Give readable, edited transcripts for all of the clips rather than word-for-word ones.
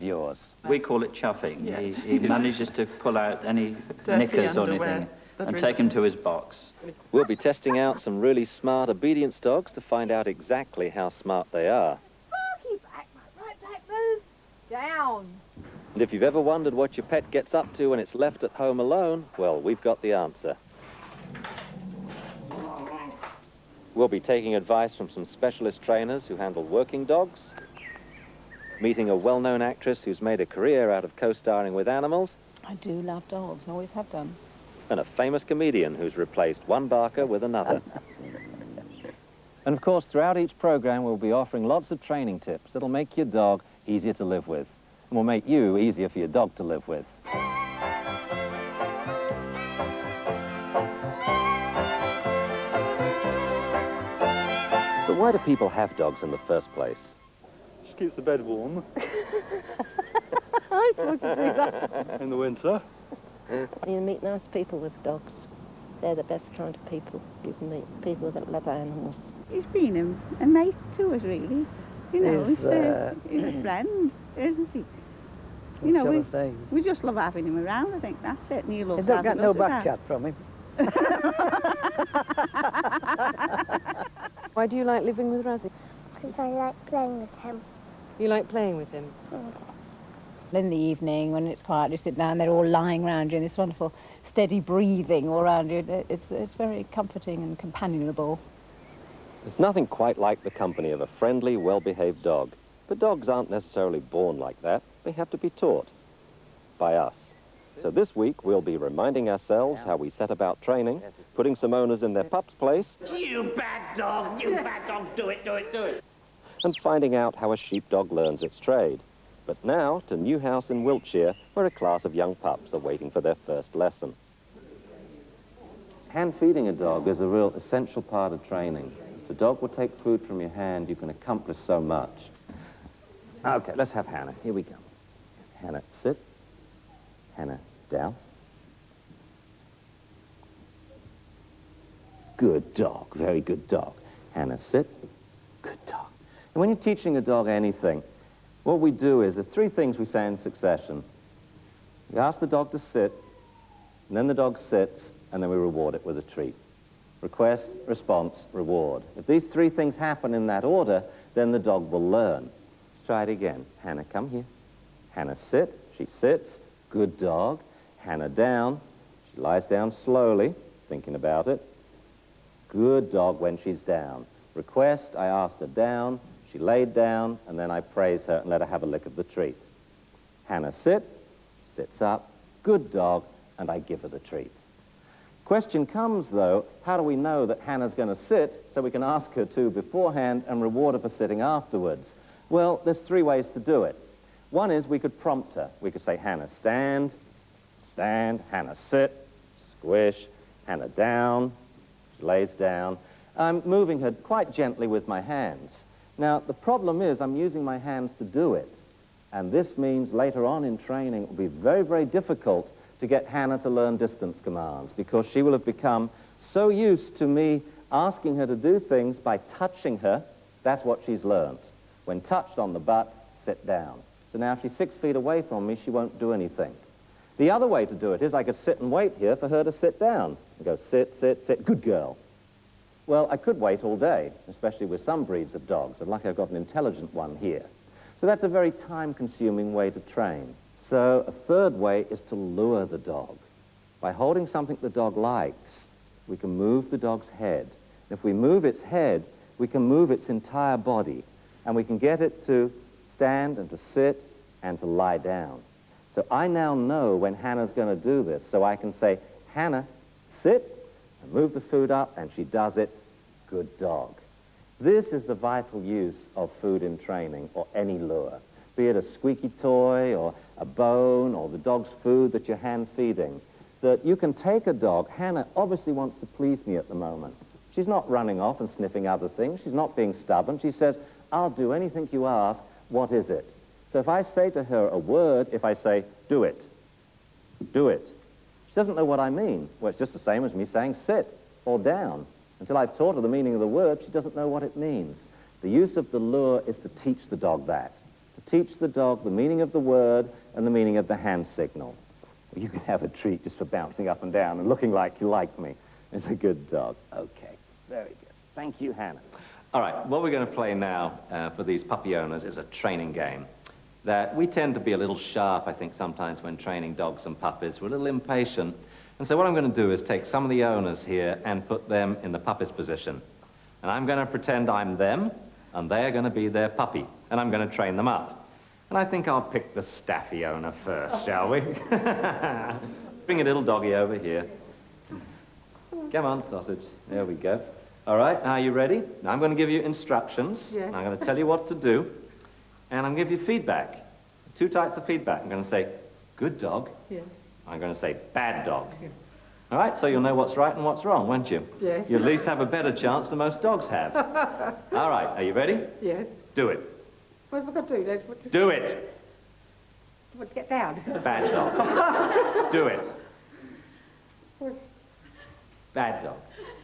yours. We call it chuffing. Yes. He manages to pull out any Dirty knickers or underwear anything that and are take him to his box. We'll be testing out some really smart obedience dogs to find out exactly how smart they are. Keep back, right back, move. Down. And if you've ever wondered what your pet gets up to when it's left at home alone, well, we've got the answer. We'll be taking advice from some specialist trainers who handle working dogs, meeting a well-known actress who's made a career out of co-starring with animals, I do love dogs, always have done. and a famous comedian who's replaced one barker with another. And of course, throughout each program, we'll be offering lots of training tips that'll make your dog easier to live with, and will make you easier for your dog to live with. But why do people have dogs in the first place? Just keeps the bed warm I'm supposed to do that. in the winter. You meet nice people with dogs. They're the best kind of people you can meet, people that love animals. He's been a mate to us, really. You know, he's a friend, isn't he? You know, we just love having him around, I think that's it. And he loves having us around. You don't get no back chat from him. Why do you like living with Razzie? Because I like playing with him. You like playing with him? In the evening, when it's quiet, you sit down, they're all lying around you, and this wonderful steady breathing all around you. It's very comforting and companionable. There's nothing quite like the company of a friendly, well-behaved dog. But dogs aren't necessarily born like that. They have to be taught by us. So this week, we'll be reminding ourselves how we set about training, putting some owners in their pup's place. You bad dog, do it, do it, do it. And finding out how a sheepdog learns its trade. But now to Newhouse in Wiltshire, where a class of young pups are waiting for their first lesson. Hand feeding a dog is a real essential part of training. If the dog will take food from your hand, you can accomplish so much. Okay, let's have Hannah. Here we go. Hannah, sit. Hannah, down. Good dog, very good dog. Hannah, sit. Good dog. And when you're teaching a dog anything, what we do is, there are three things we say in succession. We ask the dog to sit, and then the dog sits, and then we reward it with a treat. Request, response, reward. If these three things happen in that order, then the dog will learn. Let's try it again. Hannah, come here. Hannah, sit. She sits. Good dog. Hannah, down. She lies down slowly, thinking about it. Good dog when she's down. Request, I asked her down. She laid down, and then I praise her and let her have a lick of the treat. Hannah, sit. Sits up. Good dog, and I give her the treat. Question comes, though, how do we know that Hannah's going to sit so we can ask her to beforehand and reward her for sitting afterwards? Well, there's three ways to do it. One is we could prompt her. We could say, Hannah, stand, stand, Hannah, sit, squish, Hannah, down, she lays down. I'm moving her quite gently with my hands. Now, the problem is I'm using my hands to do it. And this means later on in training it will be very, very difficult to get Hannah to learn distance commands because she will have become so used to me asking her to do things by touching her. That's what she's learned. When touched on the butt, sit down. So now if she's 6 feet away from me, she won't do anything. The other way to do it is I could sit and wait here for her to sit down. And go, sit, sit, sit, good girl. Well, I could wait all day, especially with some breeds of dogs. I'm lucky I've got an intelligent one here. So that's a very time-consuming way to train. So a third way is to lure the dog. By holding something the dog likes, we can move the dog's head. If we move its head, we can move its entire body, and we can get it to stand and to sit and to lie down. So I now know when Hannah's going to do this, so I can say, Hannah, sit, and move the food up, and she does it. Good dog. This is the vital use of food in training, or any lure, be it a squeaky toy, or a bone, or the dog's food that you're hand feeding, that you can take a dog. Hannah obviously wants to please me at the moment. She's not running off and sniffing other things. She's not being stubborn. She says, I'll do anything you ask. What is it? So if I say to her a word, if I say, do it, she doesn't know what I mean. Well, it's just the same as me saying sit or down. Until I've taught her the meaning of the word, she doesn't know what it means. The use of the lure is to teach the dog that. to teach the dog the meaning of the word and the meaning of the hand signal. You can have a treat just for bouncing up and down and looking like you like me. It's a good dog. Okay, very good. Thank you, Hannah. All right, what we're going to play now for these puppy owners is a training game. That we tend to be a little sharp, I think, sometimes when training dogs and puppies. We're a little impatient. And so what I'm going to do is take some of the owners here and put them in the puppy's position. And I'm going to pretend I'm them, and they're going to be their puppy. And I'm going to train them up. And I think I'll pick the Staffy owner first, shall we? Bring a little doggy over here. Come on, sausage. There we go. All right, are you ready? Now I'm going to give you instructions. Yes. I'm going to tell you what to do. And I'm going to give you feedback. 2 types of feedback. I'm going to say, good dog. Yes. I'm going to say, bad dog. All right, so you'll know what's right and what's wrong, won't you? Yes. You at least have a better chance than most dogs have. All right, are you ready? Yes. Do it. What have I got to do then? Do it. What, to get down? Bad dog. Do it. Bad dog.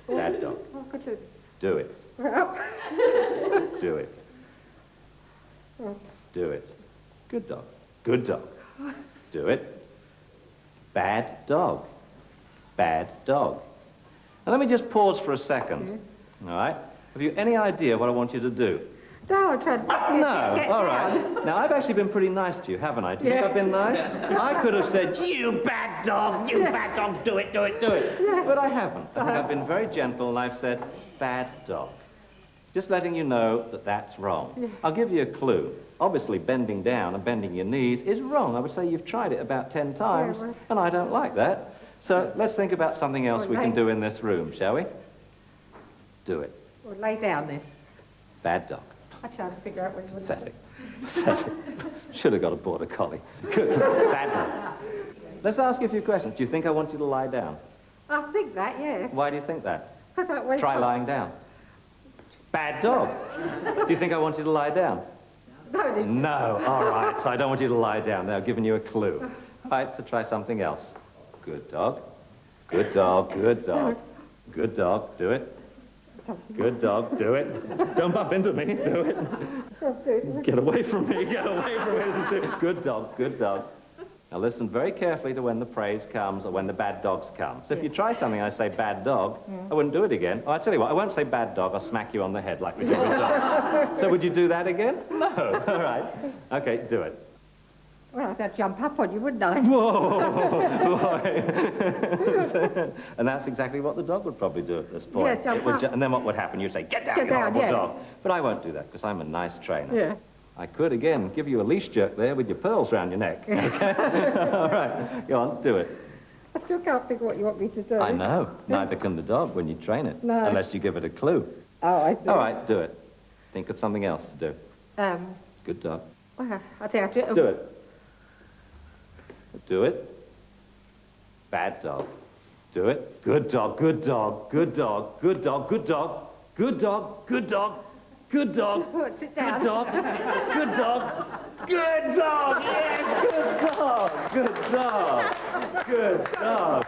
Bad dog. What have I got to Do it. Up. Do it. Do it. Good dog. Good dog. Do it. Bad dog. Bad dog. Now let me just pause for a second. All right? Have you any idea what I want you to do? No, I tried to No, all right. Now, I've actually been pretty nice to you, haven't I? Do you think I've been nice? I could have said, You bad dog, you bad dog, do it, do it, do it. but I haven't. I think I've been very gentle, and I've said, bad dog. Just letting you know that that's wrong. I'll give you a clue. Obviously, bending down and bending your knees is wrong. I would say you've tried it about 10 times, and I don't like that. So let's think about something else we can do in this room, shall we? Do it. Or lay down then. Bad dog. I tried to figure out what you would Pathetic. Pathetic. Should have got a border collie. Good. Bad dog. Let's ask you a few questions. Do you think I want you to lie down? I think that, yes. Why do you think that? Because I went Try lying down. Bad dog. Do you think I want you to lie down? No, No. All right. So I don't want you to lie down. Now I've given you a clue. All right. So try something else. Good dog. Good dog. Good dog. Good dog. Do it. Good dog. Do it. Don't bump into me. Do it. Get away from me. Get away from me. Good dog. Good dog. Now listen very carefully to when the praise comes or when the bad dogs come. So if you try something, I say bad dog, I wouldn't do it again. Oh, I tell you what, I won't say bad dog, I'll smack you on the head like we do with dogs. So would you do that again? No. All right. Okay, do it. well, I'd jump up on you, wouldn't I? Whoa! And that's exactly what the dog would probably do at this point. Yeah, jump It would up. and then what would happen? You'd say, get down, Get you down, horrible yes. dog. But I won't do that, because I'm a nice trainer. Yeah. I could, again, give you a leash jerk there with your pearls round your neck. Okay? All right. Go on, do it. I still can't figure what you want me to do. I know. Neither can the dog when you train it. No. Unless you give it a clue. Oh, I see. All right, do it. Think of something else to do. Good dog. Well, I think I do. Do it. Do it. Bad dog. Do it. Good dog, good dog, good dog, good dog, good dog, good dog, good dog, good dog, Oh, sit down. good dog, good dog, good dog, yeah, good dog, good dog, good dog.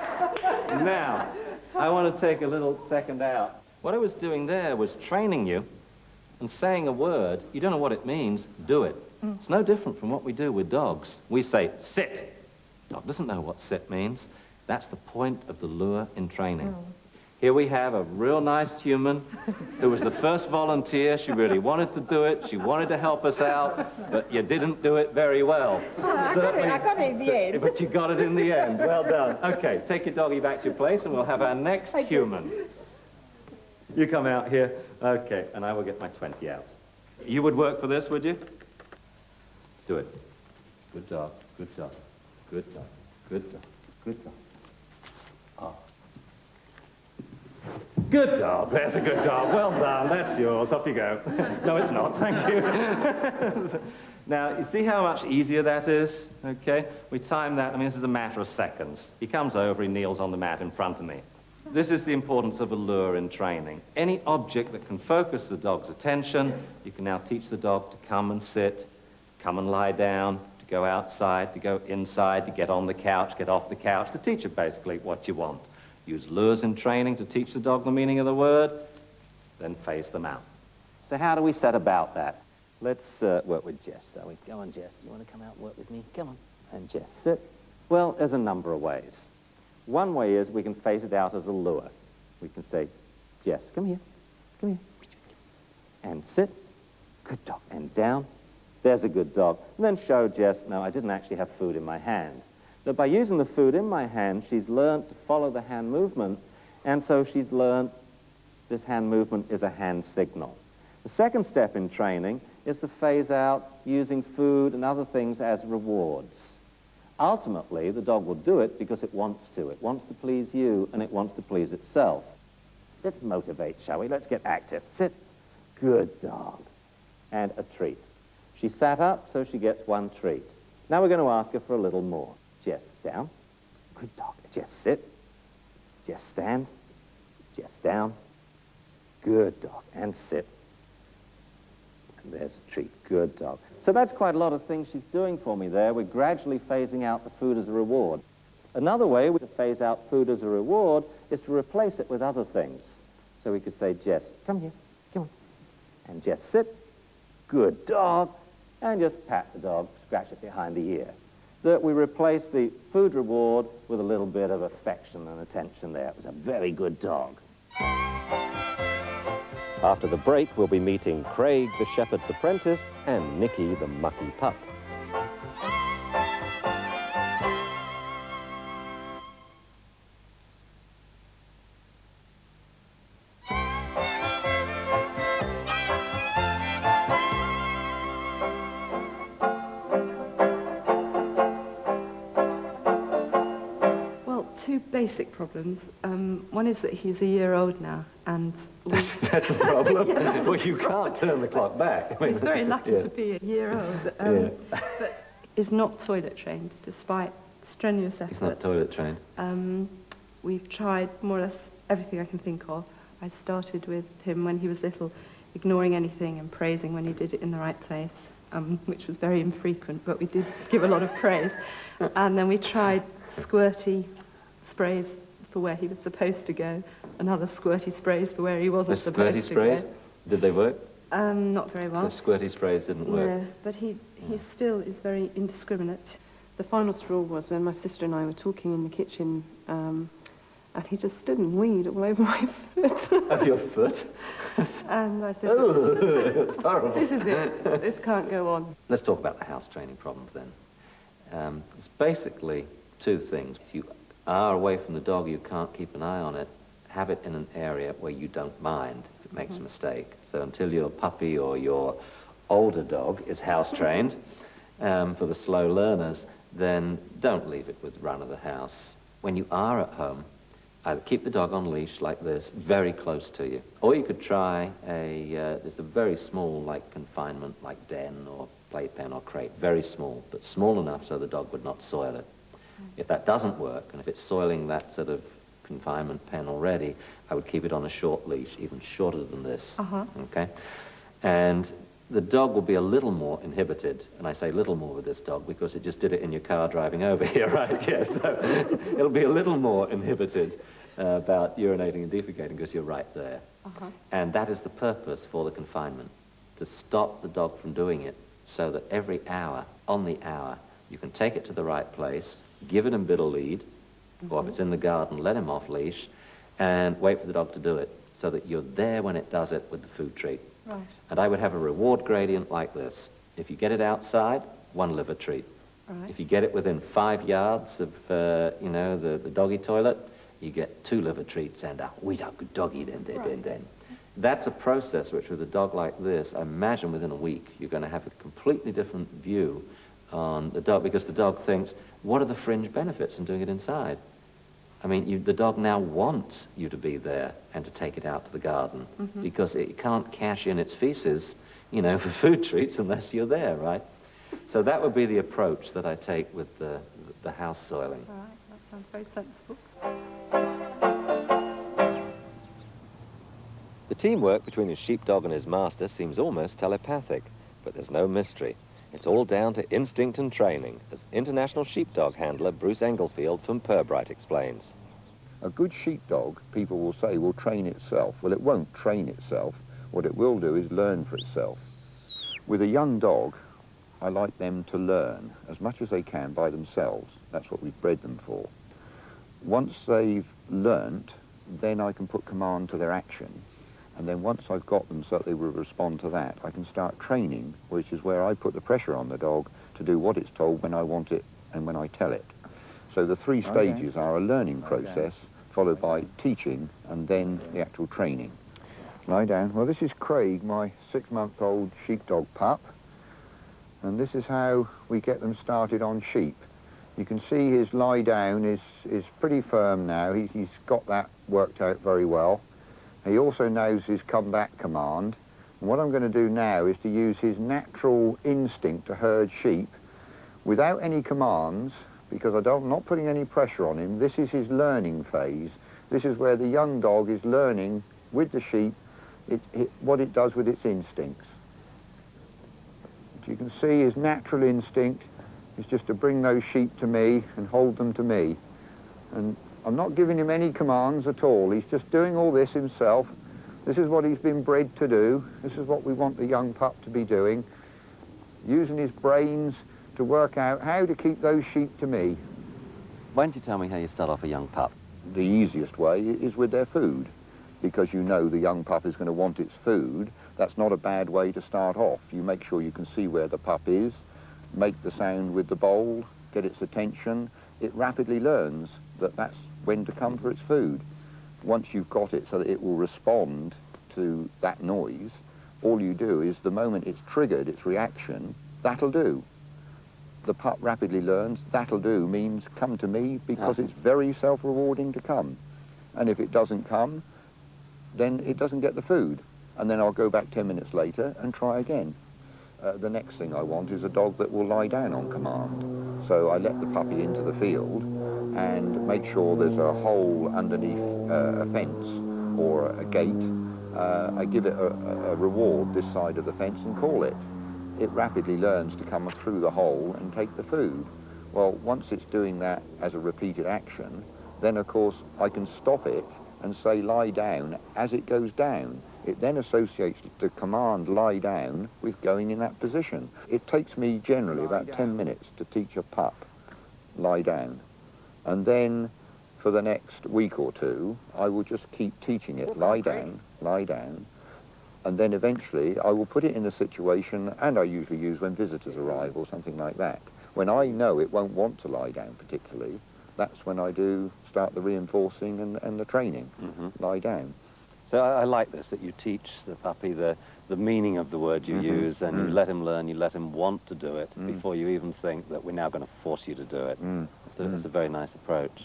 Now, I want to take a little second out. What I was doing there was training you and saying a word. You don't know what it means, do it. It's no different from what we do with dogs. We say, sit. Dog doesn't know what sit means. That's the point of the lure in training. Here we have a real nice human who was the first volunteer. She really wanted to do it. She wanted to help us out, but you didn't do it very well. I got it in the end. But you got it in the end. Well done. Okay, take your doggy back to your place and we'll have our next human. You come out here. Okay, and I will get my 20 out. You would work for this, would you? Do it. Good dog, good dog, good dog, good dog, good dog. Oh. Good dog, there's a good dog. Well done, that's yours. Off you go. No, it's not, thank you. Now, you see how much easier that is? Okay, we time that. I mean, this is a matter of seconds. He comes over, he kneels on the mat in front of me. This is the importance of a lure in training. Any object that can focus the dog's attention, you can now teach the dog to come and sit, come and lie down, to go outside, to go inside, to get on the couch, get off the couch, to teach it basically what you want. Use lures in training to teach the dog the meaning of the word, then phase them out. So how do we set about that? Let's work with Jess, shall we? Go on, Jess. You want to come out and work with me? Come on. And Jess, sit. Well, there's a number of ways. One way is we can phase it out as a lure. We can say, Jess, come here. Come here. And sit. Good dog. And down. There's a good dog. And then show Jess, no, I didn't actually have food in my hand. But by using the food in my hand, she's learned to follow the hand movement, and so she's learned this hand movement is a hand signal. The second step in training is to phase out using food and other things as rewards. Ultimately, the dog will do it because it wants to. It wants to please you, and it wants to please itself. Let's motivate, shall we? Let's get active. Sit. Good dog. And a treat. She sat up, so she gets one treat. Now we're going to ask her for a little more. Jess, down. Good dog. Jess, sit. Jess, stand. Jess, down. Good dog. And sit. And there's a treat. Good dog. So that's quite a lot of things she's doing for me there. We're gradually phasing out the food as a reward. Another way to phase out food as a reward is to replace it with other things. So we could say, Jess, come here. Come on. And Jess, sit. Good dog. And just pat the dog, scratch it behind the ear. That we replace the food reward with a little bit of affection and attention there. It was a very good dog. After the break, we'll be meeting Craig, the shepherd's apprentice, and Nicky, the mucky pup. Two basic problems. One is that he's a year old now, and That's the problem. Yeah. Well, you can't turn the clock back. I mean, he's very lucky to be a year old, but is not toilet trained, despite strenuous efforts. He's not toilet trained. We've tried more or less everything I can think of. I started with him when he was little, ignoring anything and praising when he did it in the right place, which was very infrequent, but we did give a lot of praise. And then we tried squirty sprays for where he was supposed to go, and other squirty sprays for where he wasn't supposed to go. Squirty sprays? Did they work? Not very well. So squirty sprays didn't work? No, but he still is very indiscriminate. The final straw was when my sister and I were talking in the kitchen, and he just stood and weed all over my foot. Of your foot? And I said, oh, it's horrible. This is it. This can't go on. Let's talk about the house training problems then. It's basically two things. If you are away from the dog, you can't keep an eye on it, have it in an area where you don't mind if it makes a mistake. So until your puppy or your older dog is house trained, for the slow learners, then don't leave it with run of the house. When you are at home, either keep the dog on leash like this, very close to you, or you could try just a very small, like confinement, like den or playpen or crate, very small, but small enough so the dog would not soil it. If that doesn't work, and if it's soiling that sort of confinement pen already, I would keep it on a short leash, even shorter than this, okay? And the dog will be a little more inhibited, and I say little more with this dog because it just did it in your car driving over here, right? Yes, so it'll be a little more inhibited about urinating and defecating because you're right there. And that is the purpose for the confinement, to stop the dog from doing it so that every hour, on the hour, you can take it to the right place, give it a bit of lead, or if it's in the garden, let him off leash, and wait for the dog to do it, so that you're there when it does it with the food treat. Right. And I would have a reward gradient like this. If you get it outside, 1 liver treat. Right. If you get it within 5 yards of, the doggy toilet, you get 2 liver treats and we are good doggy then. That's a process which with a dog like this, I imagine within a week, you're going to have a completely different view on the dog, because the dog thinks, what are the fringe benefits in doing it inside? I mean, the dog now wants you to be there and to take it out to the garden, because it can't cash in its feces, for food treats unless you're there, right? So that would be the approach that I take with the house soiling. All right, that sounds very sensible. The teamwork between his sheepdog and his master seems almost telepathic, but there's no mystery. It's all down to instinct and training, as international sheepdog handler Bruce Englefield from Purbright explains. A good sheepdog, people will say, will train itself. Well, it won't train itself. What it will do is learn for itself. With a young dog, I like them to learn as much as they can by themselves. That's what we've bred them for. Once they've learnt, then I can put command to their action. And then once I've got them so that they will respond to that, I can start training, which is where I put the pressure on the dog to do what it's told when I want it and when I tell it. So the three stages are a learning process, followed by teaching, and then the actual training. Lie down. Well, this is Craig, my 6-month-old sheepdog pup. And this is how we get them started on sheep. You can see his lie down is pretty firm now. He's got that worked out very well. He also knows his come back command. And what I'm going to do now is to use his natural instinct to herd sheep without any commands, because I'm not putting any pressure on him. This is his learning phase. This is where the young dog is learning with the sheep what it does with its instincts. As you can see, his natural instinct is just to bring those sheep to me and hold them to me. And I'm not giving him any commands at all. He's just doing all this himself. This is what he's been bred to do. This is what we want the young pup to be doing. Using his brains to work out how to keep those sheep to me. Why don't you tell me how you start off a young pup? The easiest way is with their food, because you know the young pup is going to want its food. That's not a bad way to start off. You make sure you can see where the pup is, make the sound with the bowl, get its attention. It rapidly learns that that's when to come for its food. Once you've got it so that it will respond to that noise, all you do is the moment it's triggered its reaction, that'll do. The pup rapidly learns that'll do means come to me, because it's very self-rewarding to come. And if it doesn't come, then it doesn't get the food. And then I'll go back 10 minutes later and try again. The next thing I want is a dog that will lie down on command. So I let the puppy into the field and make sure there's a hole underneath a fence or a gate. I give it a reward this side of the fence and call it. It rapidly learns to come through the hole and take the food. Well, once it's doing that as a repeated action, then of course I can stop it and say lie down as it goes down. It then associates the command lie down with going in that position. It takes me generally about 10 minutes to teach a pup lie down. And then for the next week or two, I will just keep teaching it lie down, and then eventually I will put it in a situation, and I usually use when visitors arrive or something like that. When I know it won't want to lie down particularly, that's when I do start the reinforcing and the training, lie down. So I like this, that you teach the puppy the meaning of the word you use, and you let him learn, you let him want to do it before you even think that we're now going to force you to do it. It's a very nice approach.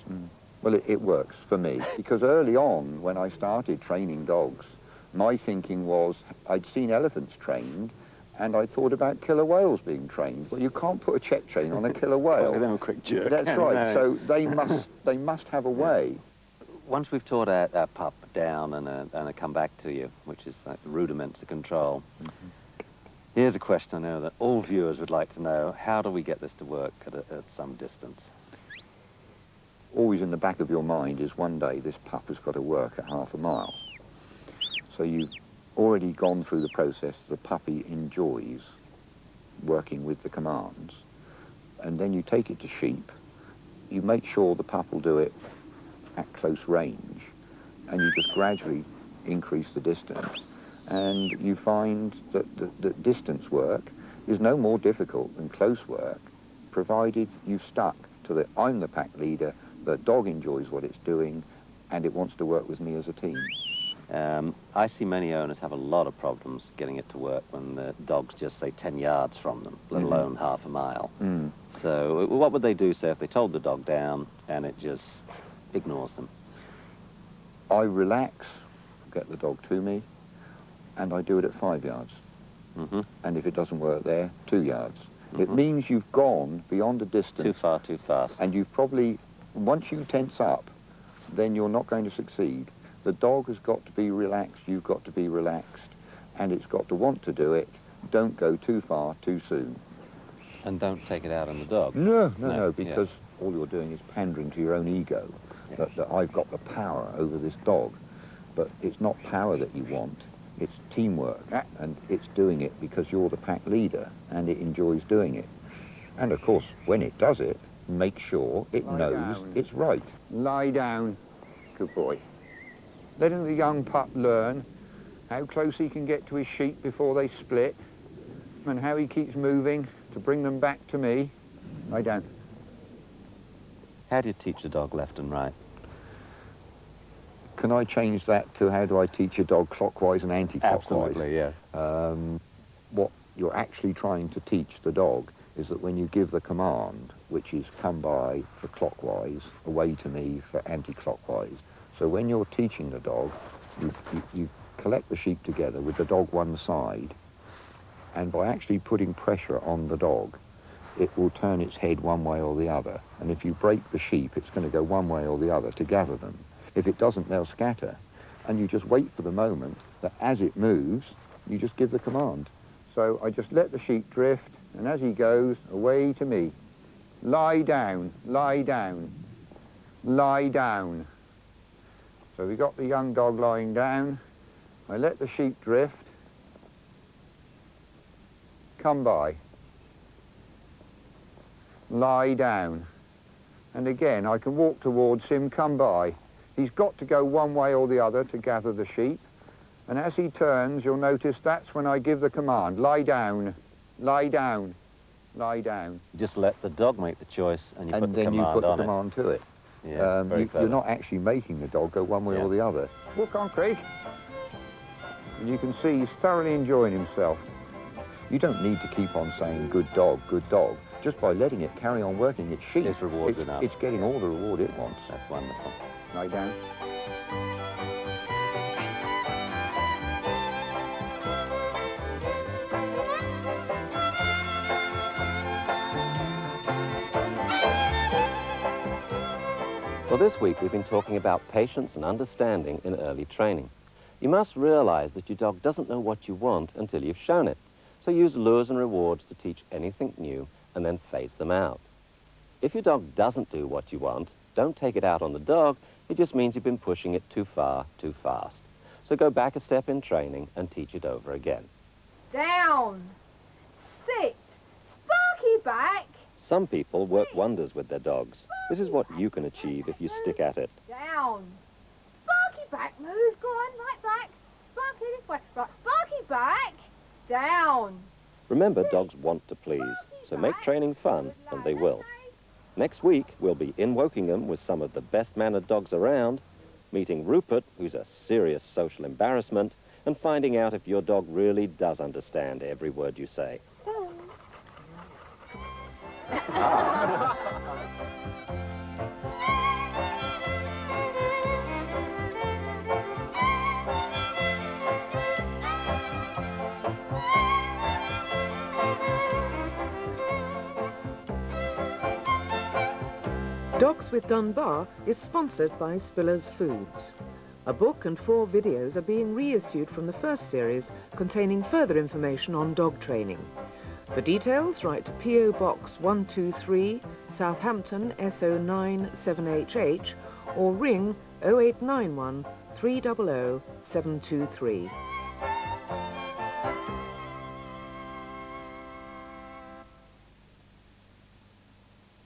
Well, it works for me, because early on when I started training dogs, my thinking was I'd seen elephants trained, and I thought about killer whales being trained. Well, you can't put a check chain on a killer whale. Give them a quick jerk. That's right. So they must have a way. Once we've taught our pup down and a come back to you, which is like the rudiments of control, here's a question I know that all viewers would like to know. How do we get this to work at some distance? Always in the back of your mind is one day this pup has got to work at half a mile. So you've already gone through the process. The puppy enjoys working with the commands. And then you take it to sheep. You make sure the pup will do it at close range, and you just gradually increase the distance. And you find that distance work is no more difficult than close work, provided you've stuck to the I'm the pack leader, the dog enjoys what it's doing, and it wants to work with me as a team. I see many owners have a lot of problems getting it to work when the dog's just, say, 10 yards from them, let alone half a mile. So what would they do, say, if they told the dog down and it just ignores them? I relax, get the dog to me, and I do it at 5 yards. And if it doesn't work there, 2 yards. It means you've gone beyond a distance. Too far, too fast. And you've probably, once you tense up, then you're not going to succeed. The dog has got to be relaxed, you've got to be relaxed, and it's got to want to do it. Don't go too far too soon. And don't take it out on the dog. No, because all you're doing is pandering to your own ego, that I've got the power over this dog. But it's not power that you want, It's teamwork, and it's doing it because you're the pack leader, and it enjoys doing it. And of course, when it does it, make sure it knows it's right. Lie down. Good boy. Letting the young pup learn how close he can get to his sheep before they split, and how he keeps moving to bring them back to me. Lie down. How do you teach a dog left and right? Can I change that to how do I teach a dog clockwise and anti-clockwise? Absolutely, yeah. What you're actually trying to teach the dog is that when you give the command, which is come by for clockwise, away to me for anti-clockwise. So when you're teaching the dog, you collect the sheep together with the dog one side, and by actually putting pressure on the dog, it will turn its head one way or the other. And if you break the sheep, it's going to go one way or the other to gather them. If it doesn't, they'll scatter. And you just wait for the moment that as it moves, you just give the command. So I just let the sheep drift, and as he goes, away to me. Lie down, lie down, lie down. So we got the young dog lying down. I let the sheep drift. Come by. Lie down. And again, I can walk towards him, come by. He's got to go one way or the other to gather the sheep. And as he turns, you'll notice that's when I give the command, lie down, lie down, lie down. You just let the dog make the choice and you put the command on it. And then you put the command to it. Yeah, you're not actually making the dog go one way or the other. Walk on, Craig. And you can see he's thoroughly enjoying himself. You don't need to keep on saying good dog, good dog. Just by letting it carry on working its sheep, it's rewarded enough. It's getting all the reward it wants. That's wonderful. Lie down. Well, this week we've been talking about patience and understanding in early training. You must realize that your dog doesn't know what you want until you've shown it. So use lures and rewards to teach anything new and then phase them out. If your dog doesn't do what you want, don't take it out on the dog. It just means you've been pushing it too far, too fast. So go back a step in training and teach it over again. Down. Sit. Sparky back. Some people work wonders with their dogs. This is what you can achieve if you stick at it. Down. Sparky back, move. Go on, right back. Sparky this way. Right, Sparky back. Down. Remember, dogs want to please, so make training fun, and they will. Next week, we'll be in Wokingham with some of the best-mannered dogs around, meeting Rupert, who's a serious social embarrassment, and finding out if your dog really does understand every word you say. Dogs with Dunbar is sponsored by Spiller's Foods. A book and 4 videos are being reissued from the first series containing further information on dog training. For details, write to P.O. Box 123, Southampton SO9 7HH or ring 0891 300 723.